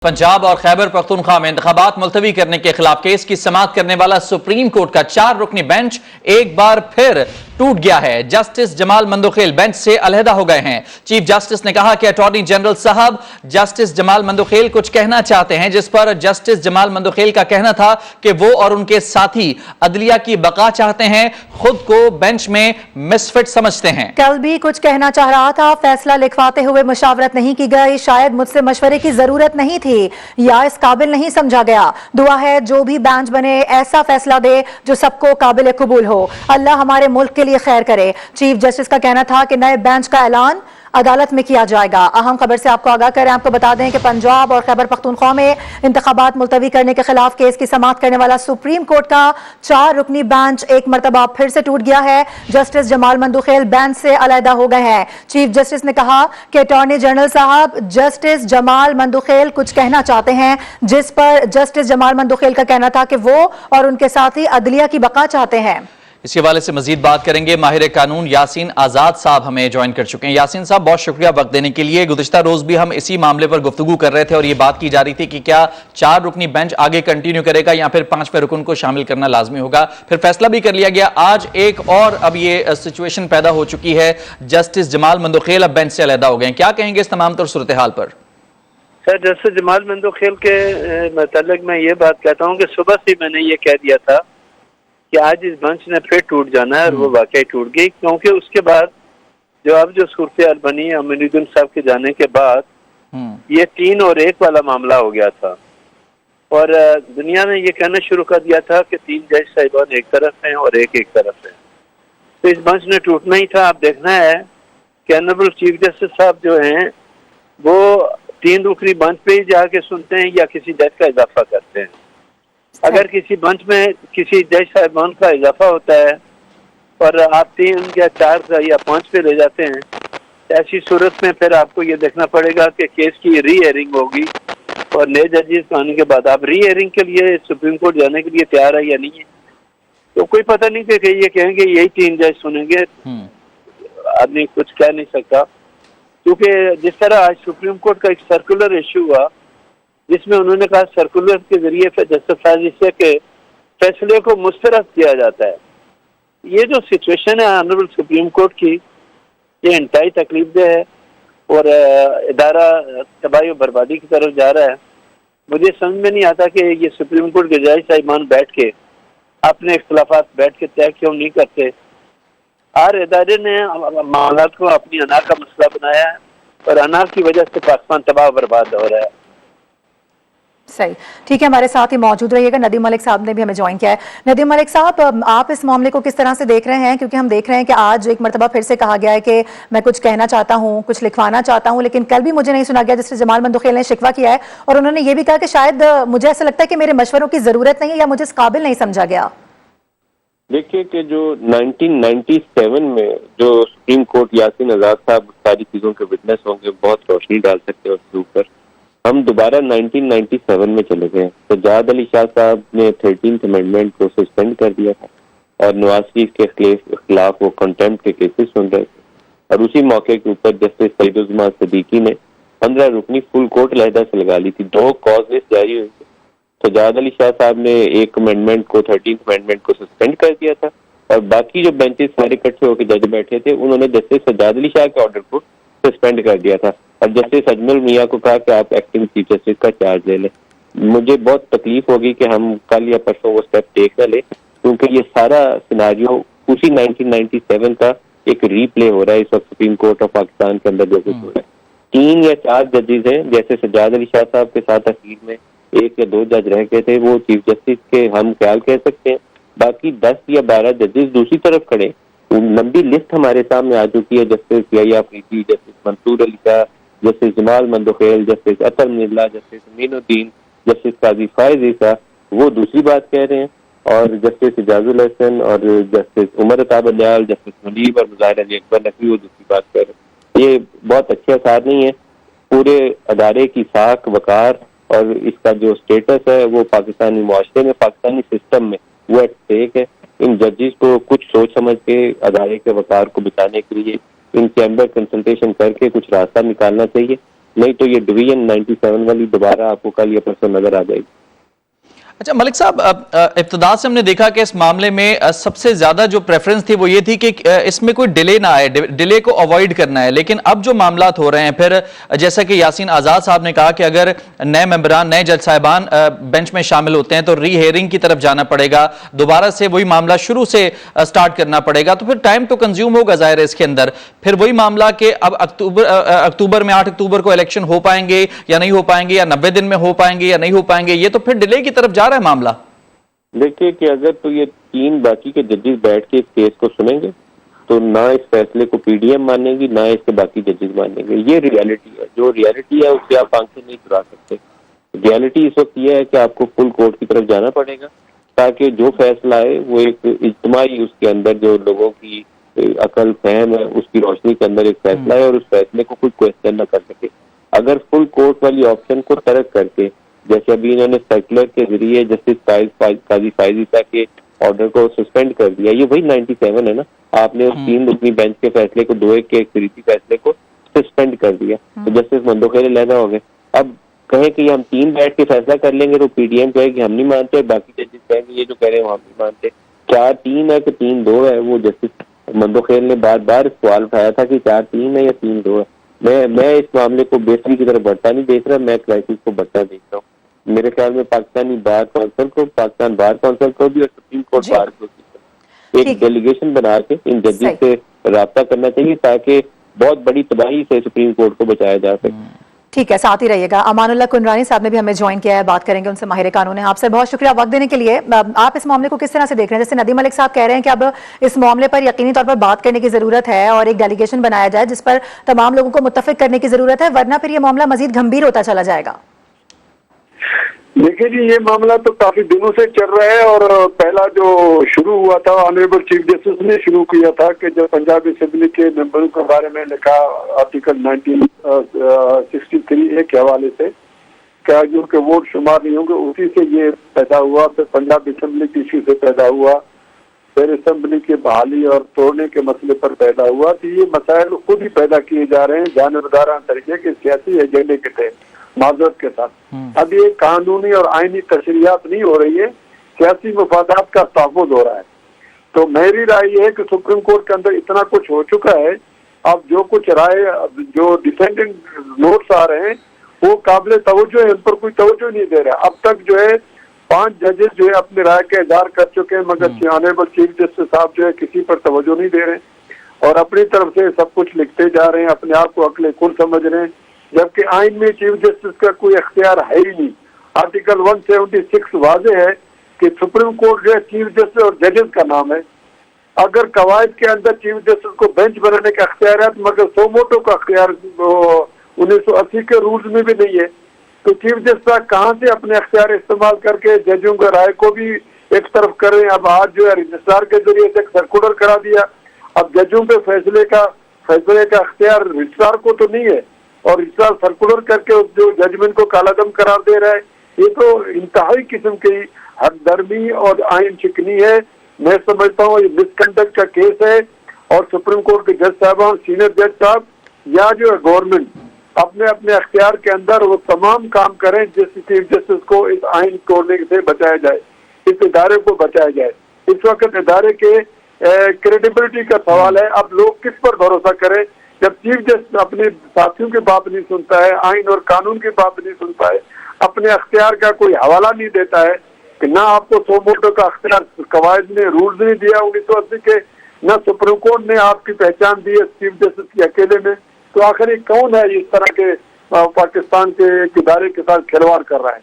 पंजाब और खैबर पख्तूनख्वा में इंतखाबात मुलतवी करने के खिलाफ केस की समाअत करने वाला सुप्रीम कोर्ट का 4 रुकनी बेंच एक बार फिर टूट गया है। जस्टिस जमाल मंदोखेल बेंच से अलहदा हो गए हैं। चीफ जस्टिस ने कहा कि अटॉर्नी जनरल साहब जस्टिस जमाल मंदोखेल कुछ कहना चाहते हैं, जिस पर जस्टिस जमाल मंदोखेल का कहना था कि वो और उनके साथी अदलिया की बका चाहते हैं, खुद को बेंच में मिसफिट समझते हैं। कल भी कुछ कहना चाह रहा था, फैसला लिखवाते हुए मुशावरत नहीं की गई, शायद मुझसे मशवरे की जरूरत नहीं थी या इस काबिल नहीं समझा गया। दुआ है जो भी बेंच बने ऐसा फैसला दे जो सबको काबिल कबूल हो। अल्लाह हमारे मुल्क के लिए खैर करे। चीफ जस्टिस का कहना था कि नए बेंच का ऐलान अदालत में किया जाएगा। अहम खबर से आपको आगाह करें, आपको बता दें कि पंजाब और खैबर पख्तूनख्वा में इंतखाबात मुलतवी करने के खिलाफ केस की समाअत करने वाला सुप्रीम कोर्ट का 4 रुकनी बेंच एक मरतबा फिर से टूट गया है। जस्टिस जमाल मंदोखेल बेंच से अलहदा हो गए हैं। चीफ जस्टिस ने कहा कि अटॉर्नी जनरल साहब जस्टिस जमाल मंदोखेल कुछ कहना चाहते हैं, जिस पर जस्टिस जमाल मंदोखेल का कहना था कि वो और उनके साथी अदलिया की बका चाहते हैं। इस हवाले से मजीद बात करेंगे। माहिर कानून यासीन आजाद साहब हमें ज्वाइन कर चुके हैं। यासीन साहब, बहुत शुक्रिया वक्त देने के लिए। गुज़िश्ता रोज भी हम इसी मामले पर गुफ्तगू कर रहे थे और ये बात की जा रही थी कि क्या 4 रुकनी बेंच आगे कंटिन्यू करेगा या फिर 5वें रुकन को शामिल करना लाजमी होगा। फिर फैसला भी कर लिया गया। आज एक और अब ये सिचुएशन पैदा हो चुकी है, जस्टिस जमाल मंदोखेल अब बेंच से अलहदा हो गए। क्या कहेंगे इस तमाम सूरत हाल पर? सर, जस्टिस जमाल मंदोखेल के मतलब मैं ये बात कहता हूँ कि सुबह से मैंने ये कह दिया था कि आज इस बेंच ने फिर टूट जाना है, और वो वाकई टूट गई, क्योंकि उसके बाद जो सूरत बनी अमीनुद्दीन साहब के जाने के बाद ये 3 और 1 वाला मामला हो गया था और दुनिया ने ये कहना शुरू कर दिया था कि 3 जज साहिबान एक तरफ हैं और एक तरफ है। तो इस बेंच ने टूटना ही था। अब देखना है कि ऑनरेबल चीफ जस्टिस साहब जो हैं वो 3 रुकनी बेंच पे ही जाके सुनते हैं या किसी जज का इजाफा करते हैं। अगर किसी बेंच में किसी जज साहिबान का इजाफा होता है और आप 3 या 4 या 5 पे ले जाते हैं, ऐसी सूरत में फिर आपको ये देखना पड़ेगा कि केस की री हियरिंग होगी और नए जजेस आने के बाद आप री हियरिंग के लिए सुप्रीम कोर्ट जाने के लिए तैयार है या नहीं है। तो कोई पता नहीं कि ये कहेंगे यही 3 जज सुनेंगे, आदमी कुछ कह नहीं सकता। क्योंकि जिस तरह आज सुप्रीम कोर्ट का एक सर्कुलर इशू हुआ जिसमें उन्होंने कहा सर्कुलर के जरिए जस्टिस के फैसले को मुस्तरद किया जाता है। ये जो सिचुएशन है ऑनरेबल सुप्रीम कोर्ट की, ये इंतहाई तकलीफदेह है और इदारा तबाही और बर्बादी की तरफ जा रहा है। मुझे समझ में नहीं आता कि ये सुप्रीम कोर्ट के जज साहिबान बैठ के अपने इख्तलाफात बैठ के तय क्यों नहीं करते। हर इदारे ने मामलात को अपनी अना का मसला बनाया है और अना की वजह से पाकिस्तान तबाह बर्बाद हो रहा है। सही, ठीक है, हमारे साथ ही मौजूद रहिएगा। नदीम मलिक साहब ने भी हमें ज्वाइन किया है। नदीम मलिक साहब, आप इस मामले को किस तरह से देख रहे हैं? क्योंकि हम देख रहे हैं कि आज एक मरतबा फिर से कहा गया है कि मैं कुछ कहना चाहता हूं, कुछ लिखवाना चाहता हूं, लेकिन कल भी मुझे नहीं सुना गया। जस्टिस जमाल मंदोखेल ने शिकवा किया है और उन्होंने ये भी कहा कि शायद मुझे ऐसा लगता है कि मेरे मशवरों की जरूरत नहीं है या मुझे इस काबिल नहीं समझा गया। देखिए कि जो 1997 में जो सुप्रीम कोर्ट यासीन आजाद साहब सारी चीजों के विटनेस होंगे, बहुत रोशनी डाल सकते हैं उसके ऊपर। हम दोबारा 1997 में चले गए। सज्जाद अली शाह साहब ने 13th अमेंडमेंट को सस्पेंड कर दिया था और नवाज शरीफ के खिलाफ वो कंटेम्प्ट के केसेस सुन रहे थे और उसी मौके के ऊपर जस्टिस सईदुज़्ज़मान सिद्दीकी ने 15 रुकनी फुल कोर्ट अलहदा से लगा ली थी। 2 कॉज लिस्ट जारी हुई थी। सज्जाद अली शाह साहब ने एक अमेंडमेंट को 13th अमेंडमेंट को सस्पेंड कर दिया था और बाकी जो बेंचेस सारे इकट्ठे होकर जज बैठे थे उन्होंने जस्टिस सज्जाद अली शाह के ऑर्डर को सस्पेंड कर दिया था और जस्टिस अजमल मियां को कहा कि आप एक्टिंग चीफ जस्टिस का चार्ज ले लें। मुझे बहुत तकलीफ होगी कि हम कल या परसों वो स्टेप टेक न ले, क्योंकि ये सारा सिनारियो उसी 1997 का एक रीप्ले हो रहा है इस वक्त सुप्रीम कोर्ट ऑफ पाकिस्तान के अंदर जो कुछ हो रहा है। 3 या 4 जजेस हैं, जैसे सज्जाद अली शाह साहब के साथ अखीर में 1 या 2 जज रह गए थे, वो चीफ जस्टिस के हम ख्याल कह सकते हैं। बाकी 10 या 12 जजेस दूसरी तरफ खड़े। लंबी लिस्ट हमारे सामने आ चुकी है। Justice Yahya Afridi, justice Mansoor Ali Shah, justice Jamal Mandokhel, justice Athar Minallah, justice Aminuddin, justice Qazi Faez Isa वो दूसरी बात कह रहे हैं और जस्टिस इजाजुल हसन और जस्टिस उमर अता बंदयाल, जस्टिस मुनीब और मुजाहिर अली अकबर नकवी वो दूसरी बात कह रहे हैं। ये बहुत अच्छे आसार नहीं है। पूरे अदारे की साख वकार और इसका जो स्टेटस है वो पाकिस्तानी मुआशरे में, पाकिस्तानी सिस्टम में वो एट स्टेक है। इन जजेस को कुछ सोच समझ के अदारे के वकार को बचाने के लिए इन चैम्बर कंसल्टेशन करके कुछ रास्ता निकालना चाहिए। نہیں تو یہ ڈویژن 97 والی دوبارہ آپ کو کل یا پرسوں نظر آ جائے گی۔ اچھا ملک صاحب، ابتدا سے ہم نے دیکھا کہ اس معاملے میں سب سے زیادہ جو پریفرنس تھی وہ یہ تھی کہ اس میں کوئی ڈیلے نہ آئے، ڈیلے کو اوائڈ کرنا ہے، لیکن اب جو معاملات ہو رہے ہیں پھر جیسا کہ یاسین آزاد صاحب نے کہا کہ اگر نئے ممبران، نئے جج صاحبان بینچ میں شامل ہوتے ہیں تو ری ہیئرنگ کی طرف جانا پڑے گا، دوبارہ سے وہی معاملہ شروع سے سٹارٹ کرنا پڑے گا، تو پھر ٹائم تو کنزیوم ہوگا ظاہر ہے اس کے اندر، پھر وہی معاملہ کہ اب اکتوبر میں 8 اکتوبر کو الیکشن ہو پائیں گے یا نہیں ہو پائیں گے، یا 90 دن میں ہو پائیں گے یا نہیں ہو پائیں گے، یہ تو پھر ڈیلے کی طرف جا رہا ہے معاملہ۔ دیکھیے کہ اگر تو یہ 3 باقی کے ججز بیٹھ کے اس کیس کو سنیں گے تو نہ اس فیصلے کو پی ڈی ایم مانیں گی، نہ اس کے باقی ججز مانیں گے۔ یہ ریالٹی ہے، جو ریالٹی ہے اس سے آپ آنکھیں نہیں چرا سکتے۔ ریالٹی اس وقت یہ ہے کہ آپ کو فل کورٹ کی طرف جانا پڑے گا تاکہ جو فیصلہ آئے وہ ایک اجتماعی، اس کے اندر جو لوگوں کی عقل فہم ہے اس کی روشنی کے اندر ایک فیصلہ ہے اور اس فیصلے کو کوئی کوشچن نہ کر سکے۔ اگر فل کورٹ والی آپشن کو ترک کر کے، جیسے ابھی انہوں نے سرکولر کے ذریعے جسٹس قاضی فائز عیسیٰ کے آرڈر کو سسپینڈ کر دیا، یہ وہی 97 ہے نا، آپ نے اس 3 رکنی بینچ کے فیصلے کو 2-1 کے ایک فریقی فیصلے کو سسپینڈ کر دیا، تو جسٹس مندوخیل علیحدہ ہو گئے۔ اب کہیں کہ ہم 3 بیٹھ کے فیصلہ کر لیں گے تو پی ڈی ایم کہے کہ ہم نہیں مانتے، باقی ججز کہیں گے یہ جو کہہ رہے ہیں ہم نہیں مانتے۔ 4-3 ہے کہ 3-2 ہے، وہ جسٹس مندوخیل نے بار بار سوال اٹھایا تھا کہ 4-3 ہے یا 3-2 ہے۔ میں اس معاملے کو بہتری کی طرف بڑھتا نہیں دیکھ رہا، میں کرائسس کو بڑھتا دیکھ رہا ہوں۔ میرے خیال میں پاکستانی بار کونسل کو، پاکستان بار کونسل کو بھی اور سپریم کورٹ بار کو ایک ڈیلیگیشن بنا کے ان ججز سے رابطہ کرنا چاہیے تاکہ بہت بڑی تباہی سے سپریم کورٹ کو بچایا جا سکے۔ ٹھیک ہے، ساتھ ہی رہیے گا۔ امان اللہ کنرانی صاحب نے بھی ہمیں جوائن کیا ہے، بات کریں گے ان سے، ماہر قانون ہے۔ آپ سے بہت شکریہ وقت دینے کے لیے۔ آپ اس معاملے کو کس طرح سے دیکھ رہے ہیں؟ جیسے ندیم ملک صاحب کہہ رہے ہیں کہ اب اس معاملے پر یقینی طور پر بات کرنے کی ضرورت ہے اور ایک ڈیلیگیشن بنایا جائے جس پر تمام لوگوں کو متفق کرنے کی ضرورت ہے، ورنہ پھر یہ معاملہ مزید گھمبیر ہوتا چلا جائے گا۔ دیکھیے جی، یہ معاملہ تو کافی دنوں سے چل رہا ہے اور پہلا جو شروع ہوا تھا آنریبل چیف جسٹس نے شروع کیا تھا کہ جب پنجاب اسمبلی کے ممبروں کے بارے میں لکھا آرٹیکل 1963 کے حوالے سے کہ جو کہ ووٹ شمار نہیں ہوں گے، اسی سے یہ پیدا ہوا۔ پھر پنجاب اسمبلی کی ایشو سے پیدا ہوا، پھر اسمبلی کی بحالی اور توڑنے کے مسئلے پر پیدا ہوا۔ تو یہ مسائل خود ہی پیدا کیے جا رہے ہیں جانبدارانہ طریقے کے سیاسی ایجنڈے کے تحت، معذرت کے ساتھ۔ اب یہ قانونی اور آئینی تشریحات نہیں ہو رہی ہے، سیاسی مفادات کا تحفظ ہو رہا ہے۔ تو میری رائے یہ ہے کہ سپریم کورٹ کے اندر اتنا کچھ ہو چکا ہے، اب جو کچھ رائے، جو ڈسینڈنگ نوٹس آ رہے ہیں وہ قابل توجہ ہے، ان پر کوئی توجہ نہیں دے رہا۔ اب تک جو ہے 5 ججز جو ہے اپنی رائے کا اظہار کر چکے ہیں، مگر آنریبل چیف جسٹس صاحب جو ہے کسی پر توجہ نہیں دے رہے اور اپنی طرف سے سب کچھ لکھتے جا رہے ہیں، اپنے آپ کو عقل کل سمجھ رہے ہیں، جبکہ آئین میں چیف جسٹس کا کوئی اختیار ہے ہی نہیں۔ آرٹیکل 176 واضح ہے کہ سپریم کورٹ جو ہے چیف جسٹس اور ججز کا نام ہے۔ اگر قواعد کے اندر چیف جسٹس کو بینچ بنانے کا اختیار ہے مگر سو موٹو کا اختیار 1980 کے رولز میں بھی نہیں ہے، تو چیف جسٹس کہاں سے اپنے اختیار استعمال کر کے ججوں کے رائے کو بھی ایک طرف کریں؟ اب آج جو ہے رجسٹرار کے ذریعے سے ایک سرکولر کرا دیا، اب ججوں پہ فیصلے کا اختیار رجسٹرار کو تو نہیں ہے اور رجسٹرار سرکولر کر کے جو ججمنٹ کو کالعدم قرار دے رہا ہے۔ یہ تو انتہائی قسم کی حد درمی اور آئین شکنی ہے۔ میں سمجھتا ہوں یہ مس کنڈکٹ کا کیس ہے اور سپریم کورٹ کے جج صاحبان، سینئر جج صاحب یا جو ہے گورنمنٹ اپنے اپنے اختیار کے اندر وہ تمام کام کریں جس چیف جسٹس کو اس آئین توڑنے سے بچایا جائے، اس ادارے کو بچایا جائے۔ اس وقت ادارے کے کریڈیبلٹی کا سوال ہے، اب لوگ کس پر بھروسہ کریں جب چیف جسٹس اپنے ساتھیوں کی بات نہیں سنتا ہے، آئین اور قانون کی بات نہیں سنتا ہے، اپنے اختیار کا کوئی حوالہ نہیں دیتا ہے کہ نہ آپ کو سو موٹو کا اختیار قواعد نے رولز نہیں دیا 1980 کے، نہ سپریم کورٹ نے آپ کی پہچان دی ہے چیف جسٹس کی اکیلے میں، تو آخر یہ کون ہے اس طرح کے پاکستان کے ادارے کے ساتھ کھلواڑ کر رہا ہے؟